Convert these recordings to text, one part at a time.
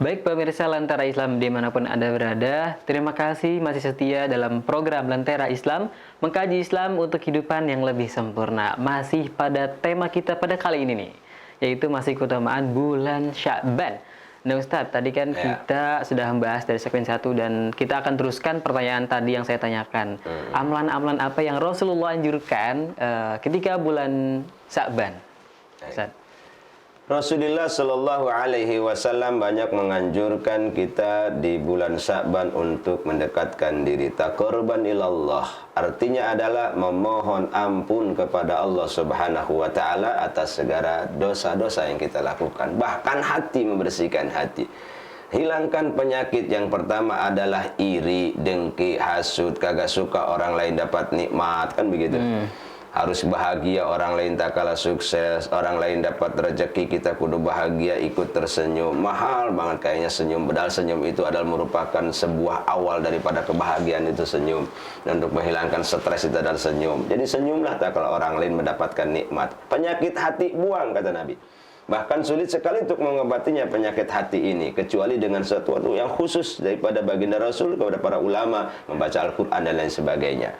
Baik pemirsa Lentera Islam dimanapun Anda berada, terima kasih masih setia dalam program Lentera Islam, mengkaji Islam untuk kehidupan yang lebih sempurna. Masih pada tema kita pada kali ini nih, yaitu masih keutamaan bulan Sya'ban. Nah Ustadz, tadi kan kita sudah membahas dari segmen 1 dan kita akan teruskan pertanyaan tadi yang saya tanyakan. Amalan-amalan apa yang Rasulullah anjurkan ketika bulan Sya'ban? Ustadz. Rasulullah Shallallahu Alaihi Wasallam banyak menganjurkan kita di bulan Sya'ban untuk mendekatkan diri taqarruban ilallah. Artinya adalah memohon ampun kepada Allah Subhanahu Wa Taala atas segala dosa-dosa yang kita lakukan. Bahkan hati, membersihkan hati. Hilangkan penyakit. Yang pertama adalah iri, dengki, hasud, kagak suka orang lain dapat nikmat, kan begitu. Harus bahagia, orang lain tak kalah sukses, orang lain dapat rezeki, kita kudu bahagia, ikut tersenyum. Mahal banget kayaknya senyum, padahal senyum itu adalah merupakan sebuah awal daripada kebahagiaan itu, senyum. Dan untuk menghilangkan stres itu adalah senyum. Jadi senyumlah tak kalau orang lain mendapatkan nikmat. Penyakit hati buang, kata Nabi. Bahkan sulit sekali untuk mengobatinya penyakit hati ini, kecuali dengan sesuatu yang khusus daripada baginda Rasul kepada para ulama, membaca Al-Quran dan lain sebagainya.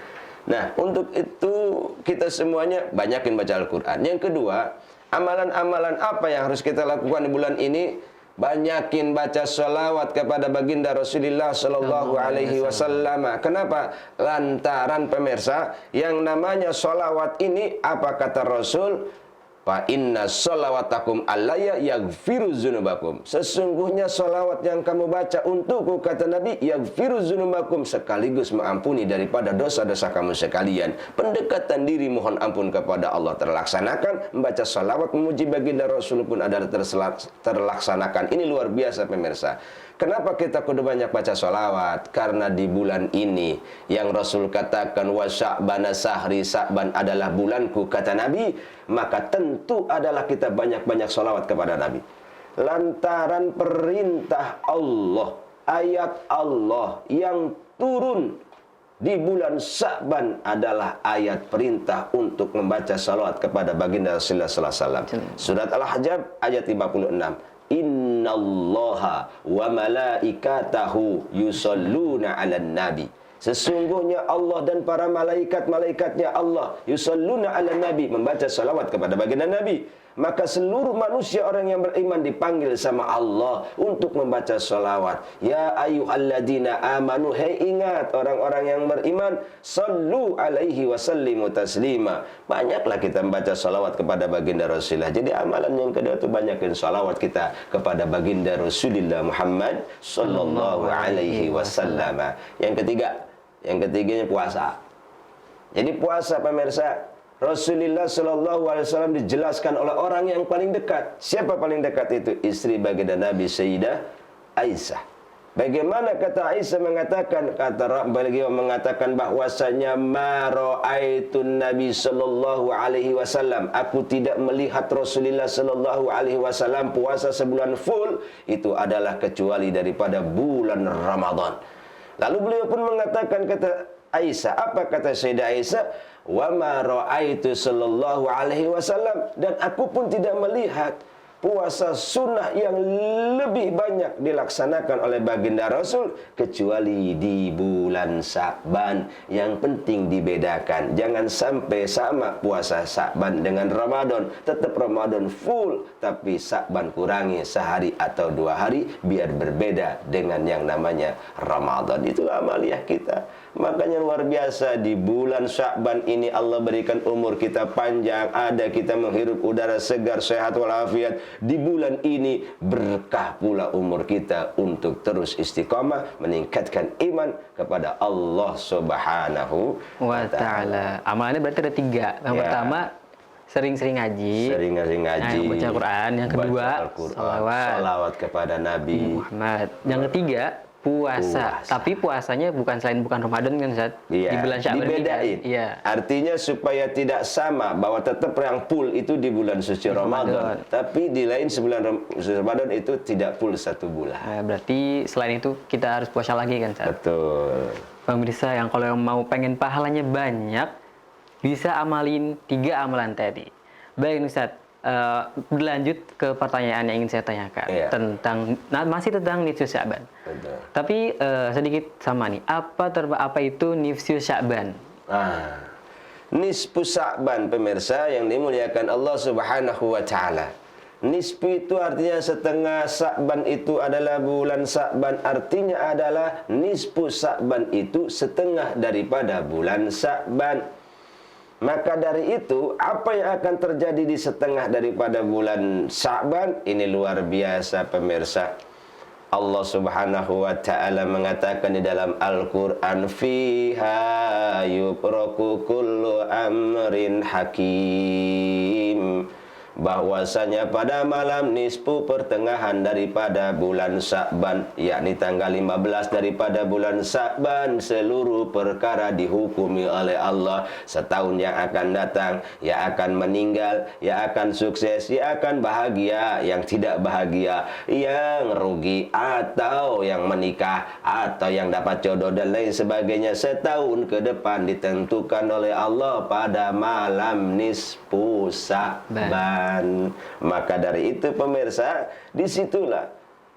Nah, untuk itu kita semuanya banyakin baca Al-Quran. Yang kedua, amalan-amalan apa yang harus kita lakukan di bulan ini? Banyakin baca sholawat kepada baginda Rasulullah Sallallahu Alaihi Wasallam. Kenapa? Lantaran pemirsa, yang namanya sholawat ini, apa kata Rasul? Fa inna sholawatakum alayya yaghfiru dzunubakum. Sesungguhnya sholawat yang kamu baca untukku, kata Nabi, yaghfiru dzunubakum, sekaligus mengampuni daripada dosa-dosa kamu sekalian. Pendekatan diri mohon ampun kepada Allah terlaksanakan. Membaca sholawat memuji baginda Rasul pun adalah terlaksanakan. Ini luar biasa pemirsa. Kenapa kita kudu banyak baca sholawat? Karena di bulan ini yang Rasul katakan wa sya'bana sahri, Sya'ban adalah bulanku, kata Nabi, maka tentu adalah kita banyak-banyak sholawat kepada Nabi. Lantaran perintah Allah, ayat Allah yang turun di bulan Sya'ban adalah ayat perintah untuk membaca sholawat kepada baginda Rasulullah sallallahu alaihi wasallam. Surat Al-Ahzab ayat 56. Innallaha wa malaikatahu yusalluna 'alan nabi. Sesungguhnya Allah dan para malaikat-malaikatnya Allah yusalluna 'alan nabi, membaca salawat kepada baginda Nabi. Maka seluruh manusia, orang yang beriman, dipanggil sama Allah untuk membaca salawat. Ya ayyuhalladzina amanu, hei ingat orang-orang yang beriman, sallu alaihi wasallimu taslima. Banyaklah kita membaca salawat kepada baginda Rasulullah. Jadi amalan yang kedua itu banyakin salawat kita kepada baginda Rasulullah Muhammad sallallahu alaihi wasallam. Yang ketiganya puasa. Jadi puasa pemirsa, Rasulullah Shallallahu Alaihi Wasallam dijelaskan oleh orang yang paling dekat. Siapa paling dekat itu? Istri baginda Nabi, Sayyidah Aisyah. Bagaimana kata Aisyah mengatakan? Beliau mengatakan bahwasanya ma ra'aitun Nabi Shallallahu Alaihi Wasallam. Aku tidak melihat Rasulullah Shallallahu Alaihi Wasallam puasa sebulan full itu adalah kecuali daripada bulan Ramadan. Lalu beliau pun mengatakan, kata Aisyah, apa kata Sayyidah Aisyah? Wa ma ra'aitu sallallahu alaihi wasallam, dan aku pun tidak melihat puasa sunnah yang lebih banyak dilaksanakan oleh baginda Rasul kecuali di bulan Sya'ban. Yang penting dibedakan, jangan sampai sama puasa Sya'ban dengan Ramadan. Tetap Ramadan full, tapi Sya'ban kurangi sehari atau 2 hari biar berbeda dengan yang namanya Ramadan. Itulah amaliyah kita. Makanya luar biasa, di bulan Sya'ban ini Allah berikan umur kita panjang, ada kita menghirup udara segar, sehat walafiat. Di bulan ini berkah pula umur kita untuk terus istiqamah meningkatkan iman kepada Allah Subhanahu wa Ta'ala. Amalannya berarti ada 3. Yang pertama, sering-sering ngaji. Sering-sering ngaji. Baca Al-Quran. Yang kedua, salawat kepada Nabi Muhammad. Yang ketiga, puasa. Tapi puasanya bukan Ramadan kan, Ustaz? Iya, di bulan Sya'ban dibedain. Iya. Artinya supaya tidak sama, bahwa tetap yang full itu di bulan suci Ramadan. Tapi di lain sebulan Ramadan itu tidak full 1 bulan. Nah, berarti selain itu kita harus puasa lagi kan, Ustaz? Betul. Pemirsa yang kalau yang mau pengen pahalanya banyak, bisa amalin 3 amalan tadi. Baik Ustaz, berlanjut ke pertanyaan yang ingin saya tanyakan Iya. masih tentang nisfu Sya'ban. Betul. Tapi sedikit sama nih, apa itu nisfu Sya'ban? Nisfu Sya'ban, pemirsa yang dimuliakan Allah Subhanahu wa taala. Nisfu itu artinya setengah, Sya'ban itu adalah bulan Sya'ban, artinya adalah nisfu Sya'ban itu setengah daripada bulan Sya'ban. Maka dari itu, apa yang akan terjadi di setengah daripada bulan Sya'ban ini luar biasa, pemirsa. Allah Subhanahu wa taala mengatakan di dalam Al-Qur'an, fiha yufraku kullu amrin hakim, bahwasanya pada malam nisfu pertengahan daripada bulan Sya'ban, yakni tanggal 15 daripada bulan Sya'ban, seluruh perkara dihukumi oleh Allah. Setahun yang akan datang, yang akan meninggal, yang akan sukses, yang akan bahagia, yang tidak bahagia, yang rugi atau yang menikah atau yang dapat jodoh dan lain sebagainya, setahun ke depan ditentukan oleh Allah pada malam nisfu Sya'ban. Maka dari itu, pemirsa, disitulah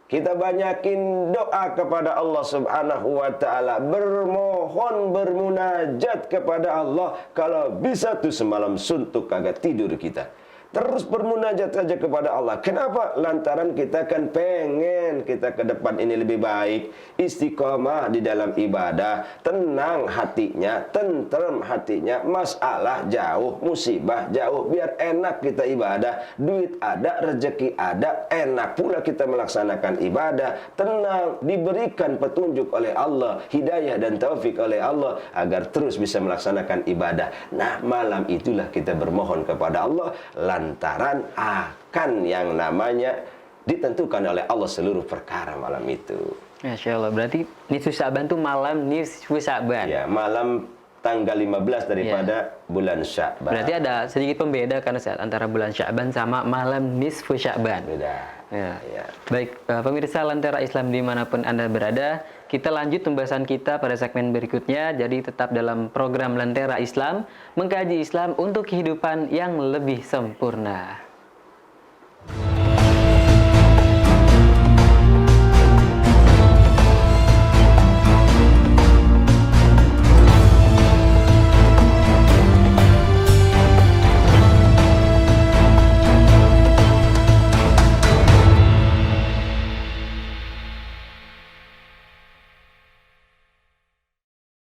kita banyakin doa kepada Allah Subhanahu wa taala, bermohon, bermunajat kepada Allah. Kalau bisa tuh semalam suntuk kagak tidur kita, terus bermunajat saja kepada Allah. Kenapa? Lantaran kita kan pengen kita ke depan ini lebih baik, istiqomah di dalam ibadah, tenang hatinya, tentrem hatinya, masalah jauh, musibah jauh, biar enak kita ibadah, duit ada, rezeki ada, enak pula kita melaksanakan ibadah, tenang, diberikan petunjuk oleh Allah, hidayah dan taufik oleh Allah agar terus bisa melaksanakan ibadah. Nah, malam itulah kita bermohon kepada Allah, lantaran akan yang namanya ditentukan oleh Allah seluruh perkara malam itu. Masya Allah, berarti nisfu Sya'ban itu malam nisfu Sya'ban. Ya, malam tanggal 15 daripada bulan Sya'ban. Berarti ada sedikit pembeda kan Ustaz antara bulan Sya'ban sama malam nisfu Sya'ban. Beda. Ya. Baik, pemirsa Lentera Islam dimanapun Anda berada, kita lanjut pembahasan kita pada segmen berikutnya. Jadi tetap dalam program Lentera Islam, mengkaji Islam untuk kehidupan yang lebih sempurna.